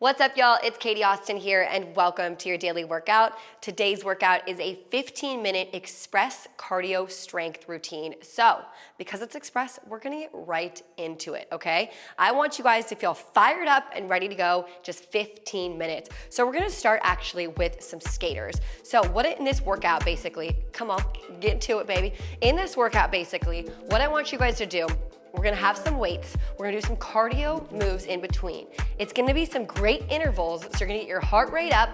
What's up, y'all? It's Katie Austin here, and welcome to your daily workout. Today's workout is a 15-minute express cardio strength routine. So, because it's express, we're gonna get right into it, okay? I want you guys to feel fired up and ready to go, just 15 minutes. So we're gonna start actually with some skaters. So in this workout, basically, come on, get into it, baby. In this workout, basically, what I want you guys to do, we're gonna have some weights. We're gonna do some cardio moves in between. It's gonna be some great intervals, so you're gonna get your heart rate up,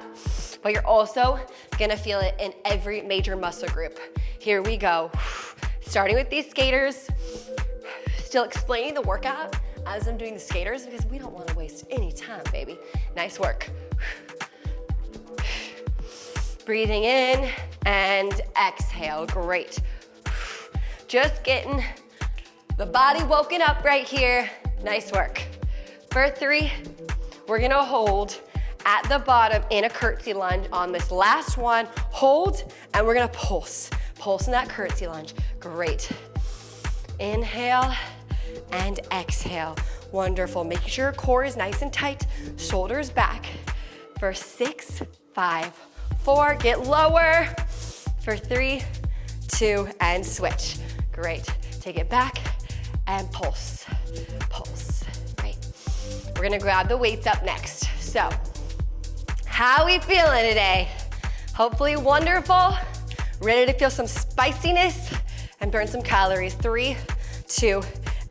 but you're also gonna feel it in every major muscle group. Here we go. Starting with these skaters. Still explaining the workout as I'm doing the skaters because we don't wanna waste any time, baby. Nice work. Breathing in and exhale, great. Just getting the body woken up right here. Nice work. For 3, we're gonna hold at the bottom in a curtsy lunge on this last one. Hold, and we're gonna pulse. Pulse in that curtsy lunge. Great. Inhale and exhale. Wonderful. Making sure your core is nice and tight. Shoulders back. For 6, 5, 4. Get lower. For 3, 2, and switch. Great. Take it back. And pulse, pulse, great. We're gonna grab the weights up next. So, how we feeling today? Hopefully wonderful. Ready to feel some spiciness and burn some calories. 3, 2,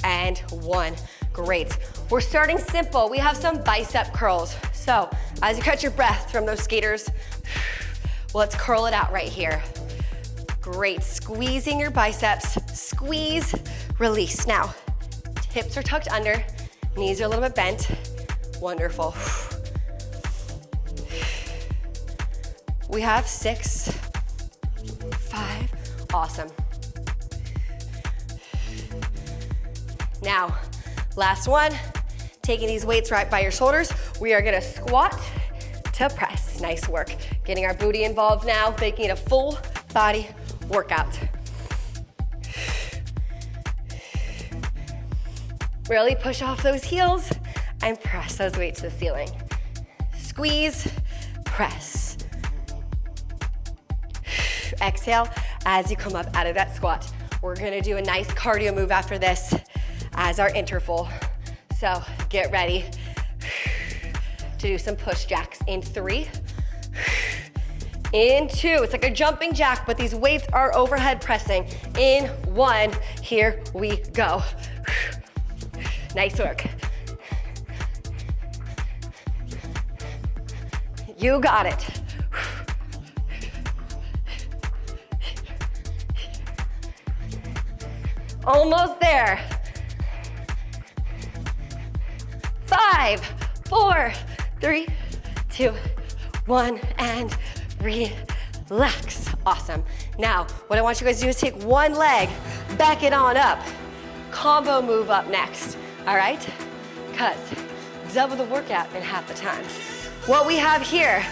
and 1. Great. We're starting simple. We have some bicep curls. So, as you catch your breath from those skaters, let's curl it out right here. Great, squeezing your biceps, squeeze, release. Now, hips are tucked under, knees are a little bit bent. Wonderful. We have 6, 5, awesome. Now, last one, taking these weights right by your shoulders, we are gonna squat to press. Nice work. Getting our booty involved now, making it a full body workout. Really push off those heels and press those weights to the ceiling. Squeeze, press. Exhale as you come up out of that squat. We're gonna do a nice cardio move after this as our interval. So get ready to do some push jacks in 3, in 2, it's like a jumping jack, but these weights are overhead pressing. In 1, here we go. Nice work. You got it. Almost there. 5, 4, 3, 2, 1, and relax. Awesome. Now, what I want you guys to do is take one leg, back it on up. Combo move up next, all right? Because double the workout in half the time. What we have here,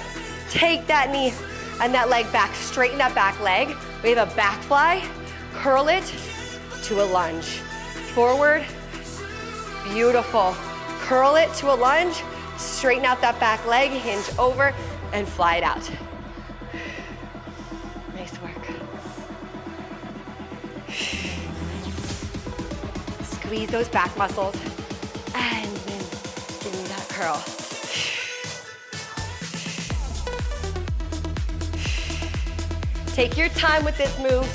take that knee and that leg back, straighten that back leg. We have a back fly, curl it to a lunge. Forward, beautiful. Curl it to a lunge, straighten out that back leg, hinge over, and fly it out. Nice work. Squeeze those back muscles and then give me that curl. Take your time with this move.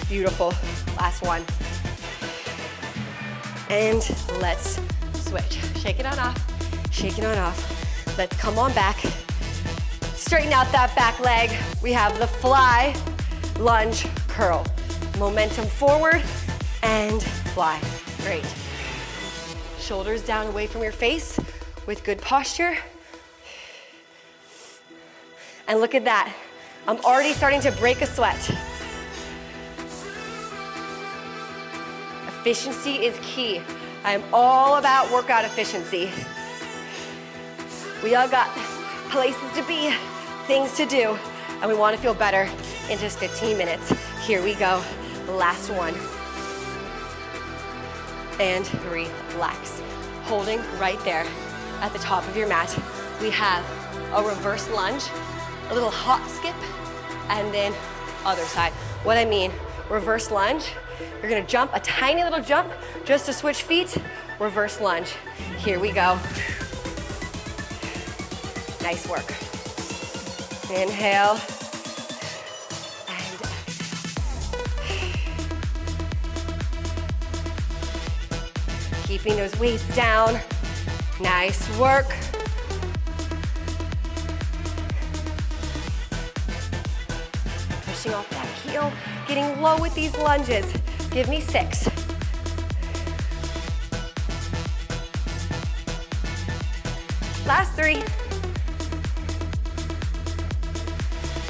Beautiful. Last one. And let's switch. Shake it on off. Shake it on off. Let's come on back. Straighten out that back leg. We have the fly, lunge, curl. Momentum forward and fly. Great. Shoulders down away from your face with good posture. And look at that. I'm already starting to break a sweat. Efficiency is key. I am all about workout efficiency. We all got places to be, things to do, and we want to feel better in just 15 minutes. Here we go. Last one. and relax. Holding right there at the top of your mat. We have a reverse lunge, a little hop skip, and then other side. What I mean, reverse lunge, you're gonna jump, a tiny little jump, just to switch feet, reverse lunge. Here we go. Nice work. Inhale, and exhale. Keeping those weights down. Nice work. Pushing off that heel, getting low with these lunges. Give me 6. Last 3.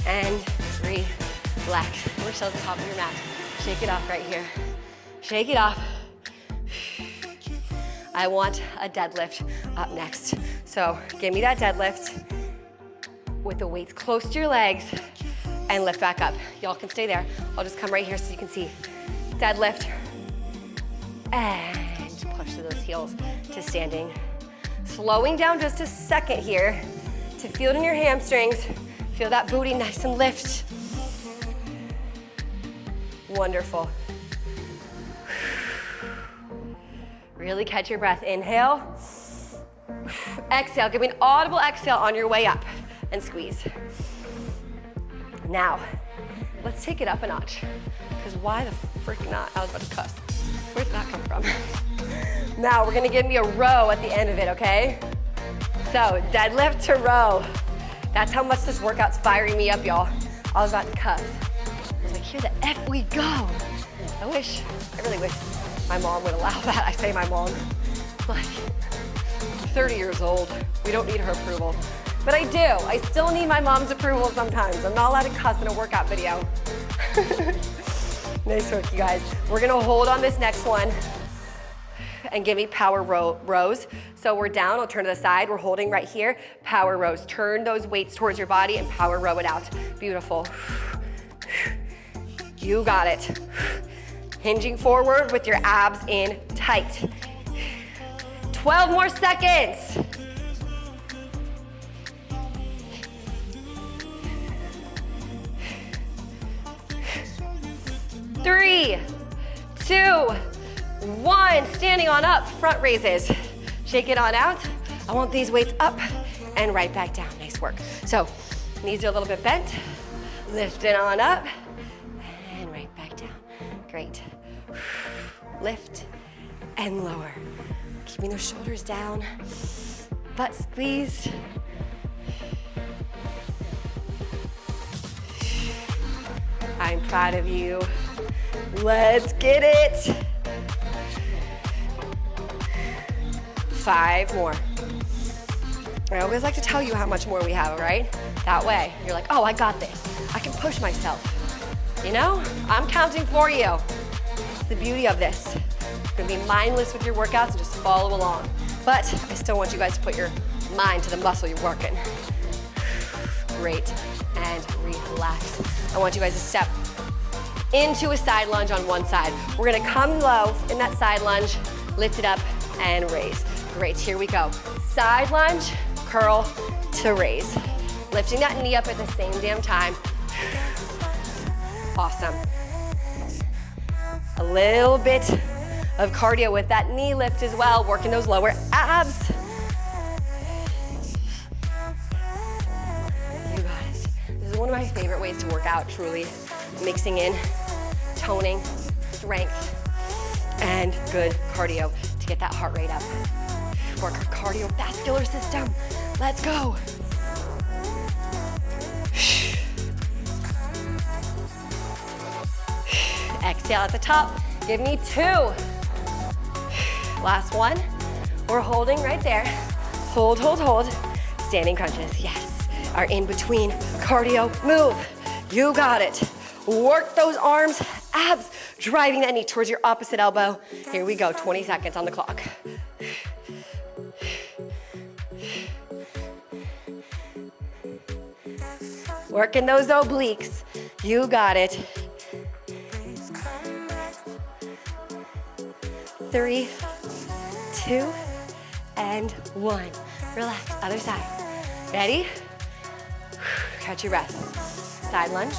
And relax. We're still at the top of your mat. Shake it off right here. Shake it off. I want a deadlift up next. So give me that deadlift with the weights close to your legs and lift back up. Y'all can stay there. I'll just come right here so you can see. Deadlift and push through those heels to standing. Slowing down just a second here to feel it in your hamstrings. Feel that booty nice and lift. Wonderful. Really catch your breath. Inhale. Exhale. Give me an audible exhale on your way up and squeeze. Now, let's take it up a notch. Because why the frick not? I was about to cuss. Where did that come from? Now, we're gonna give me a row at the end of it, okay? So, deadlift to row. That's how much this workout's firing me up, y'all. I was about to cuss. I was like, here the F we go. I really wish my mom would allow that. I say my mom. Like, I'm 30 years old. We don't need her approval. But I do. I still need my mom's approval sometimes. I'm not allowed to cuss in a workout video. Nice work, you guys. We're gonna hold on this next one and give me power rows. So we're down, I'll turn to the side. We're holding right here. Power rows. Turn those weights towards your body and power row it out. Beautiful. You got it. Hinging forward with your abs in tight. 12 more seconds. 3, 2, 1. Standing on up, front raises. Shake it on out. I want these weights up and right back down. Nice work. So, knees are a little bit bent. Lift it on up and right back down. Great. Lift and lower. Keeping those shoulders down. Butt squeezed. I'm proud of you. Let's get it. 5 more. I always like to tell you how much more we have, right? That way, you're like, oh, I got this. I can push myself. You know, I'm counting for you. It's the beauty of this. You're gonna be mindless with your workouts and just follow along. But I still want you guys to put your mind to the muscle you're working. Great, and relax. I want you guys to step into a side lunge on one side. We're gonna come low in that side lunge, lift it up, and raise. Great, here we go. Side lunge, curl to raise. Lifting that knee up at the same damn time. Awesome. A little bit of cardio with that knee lift as well, working those lower abs. You got it. This is one of my favorite ways to work out, truly. Mixing in toning, strength, and good cardio to get that heart rate up. Work our cardiovascular system. Let's go. Exhale at the top. Give me 2. Last one. We're holding right there. Hold, hold, hold. Standing crunches, yes. Our in-between cardio move. You got it. Work those arms, abs, driving that knee towards your opposite elbow. Here we go, 20 seconds on the clock. Working those obliques. You got it. 3, 2, and 1. Relax, other side. Ready? Catch your breath. Side lunge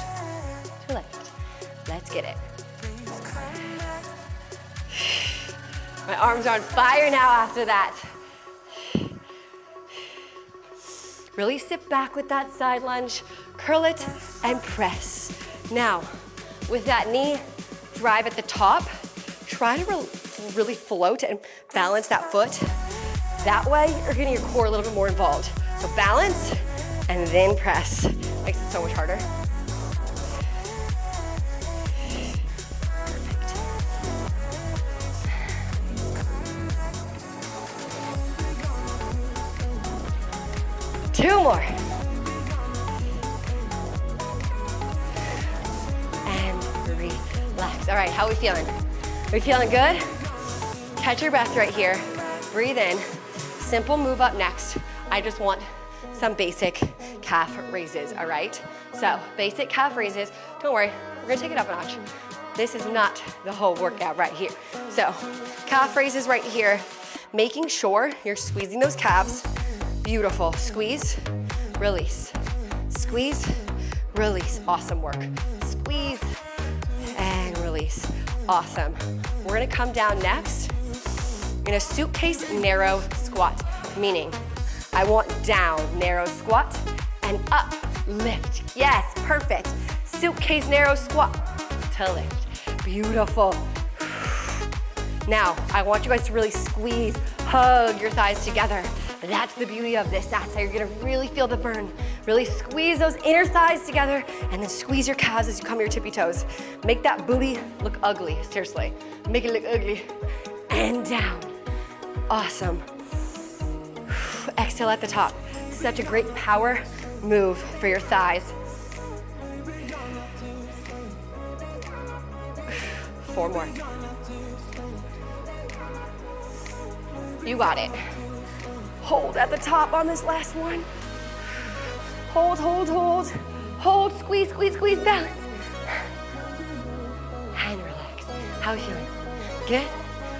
to lift. Let's get it. My arms are on fire now after that. Really sit back with that side lunge, curl it, and press. Now, with that knee drive at the top, try to really float and balance that foot. That way, you're getting your core a little bit more involved. So balance, and then press. Makes it so much harder. Two more. And relax. All right, how are we feeling? Are we feeling good? Catch your breath right here. Breathe in. Simple move up next. I just want some basic calf raises, all right? So basic calf raises. Don't worry, we're gonna take it up a notch. This is not the whole workout right here. So calf raises right here, making sure you're squeezing those calves. Beautiful. Squeeze, release. Squeeze, release. Awesome work. Squeeze and release. Awesome. We're gonna come down next in a suitcase narrow squat, meaning I want down, narrow squat, and up, lift. Yes, perfect. Suitcase narrow squat to lift. Beautiful. Now, I want you guys to really squeeze, hug your thighs together. That's the beauty of this. That's how you're gonna really feel the burn. Really squeeze those inner thighs together and then squeeze your calves as you come to your tippy toes. Make that booty look ugly, seriously. Make it look ugly. And down. Awesome. Exhale at the top. Such a great power move for your thighs. 4 more. You got it. Hold at the top on this last one. Hold, hold, hold. Hold, squeeze, squeeze, squeeze, balance. And relax. How are you feeling? Good?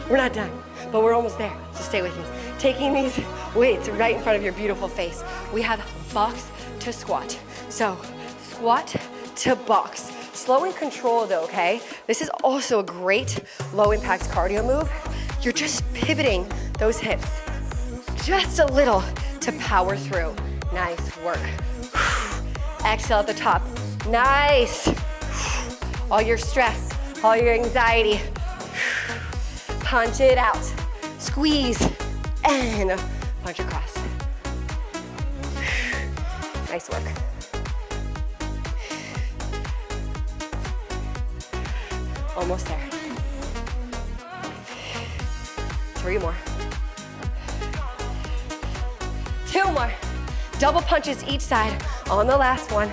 We're not done, but we're almost there, so stay with me. Taking these weights right in front of your beautiful face. We have box to squat. So squat to box. Slow and control though, okay? This is also a great low impact cardio move. You're just pivoting those hips just a little to power through. Nice work. Exhale at the top. Nice. All your stress, all your anxiety. Punch it out. Squeeze and punch across. Nice work. Almost there. 3 more. 2 more. Double punches each side. On the last one,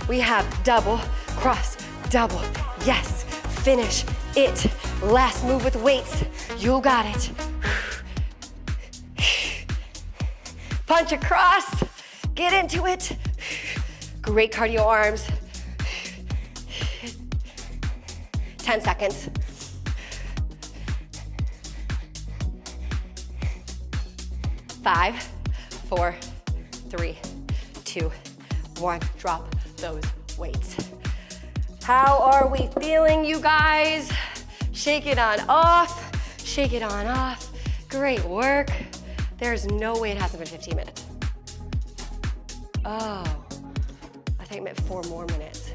we have double, cross, double. Yes, finish it. Last move with weights. You got it. Punch across. Get into it. Great cardio arms. 10 seconds. 5, 4, 3, 2, 1. Drop those weights. How are we feeling, you guys? Shake it on off. Shake it on off. Great work. There's no way it hasn't been 15 minutes. Oh, I think it meant 4 more minutes.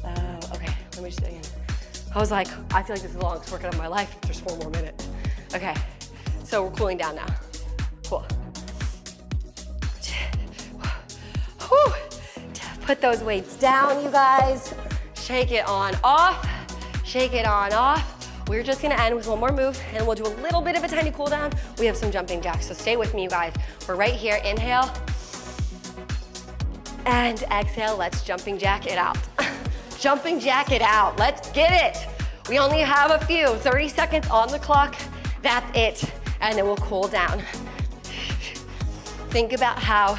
Oh, okay, let me just do it again. I was like, I feel like this is the longest workout of my life. There's 4 more minutes. Okay, so we're cooling down now. Cool. Whew. Put those weights down, you guys. Shake it on off. Shake it on off. We're just gonna end with one more move and we'll do a little bit of a tiny cool down. We have some jumping jacks, so stay with me, you guys. We're right here, inhale. And exhale, let's jumping jack it out. Jumping jack it out, let's get it. We only have a few, 30 seconds on the clock. That's it, and then we'll cool down. Think about how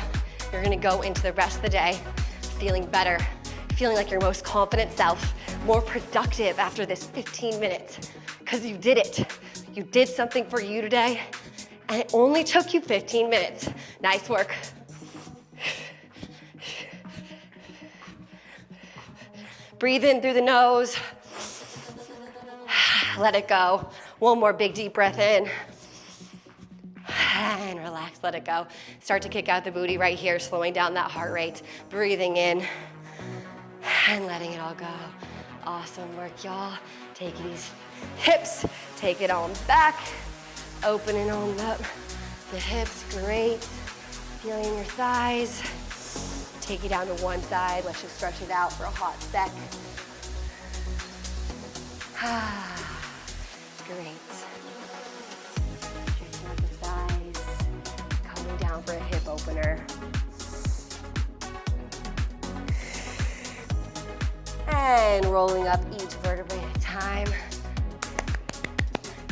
you're gonna go into the rest of the day feeling better, feeling like your most confident self, more productive after this 15 minutes, because you did it. You did something for you today, and it only took you 15 minutes. Nice work. Breathe in through the nose. Let it go. One more big deep breath in. And relax, let it go. Start to kick out the booty right here, slowing down that heart rate. Breathing in and letting it all go. Awesome work, y'all. Take these hips, take it on back. Opening on up the hips, great. Feeling your thighs. Take it down to one side. Let's just stretch it out for a hot sec. Great. Stretching out the thighs. Coming down for a hip opener. And rolling up each vertebrae at a time.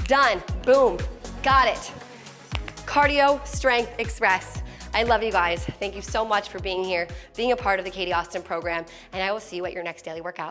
Done. Boom. Got it. Cardio Strength Express. I love you guys. Thank you so much for being here, being a part of the Katie Austin program, and I will see you at your next daily workout.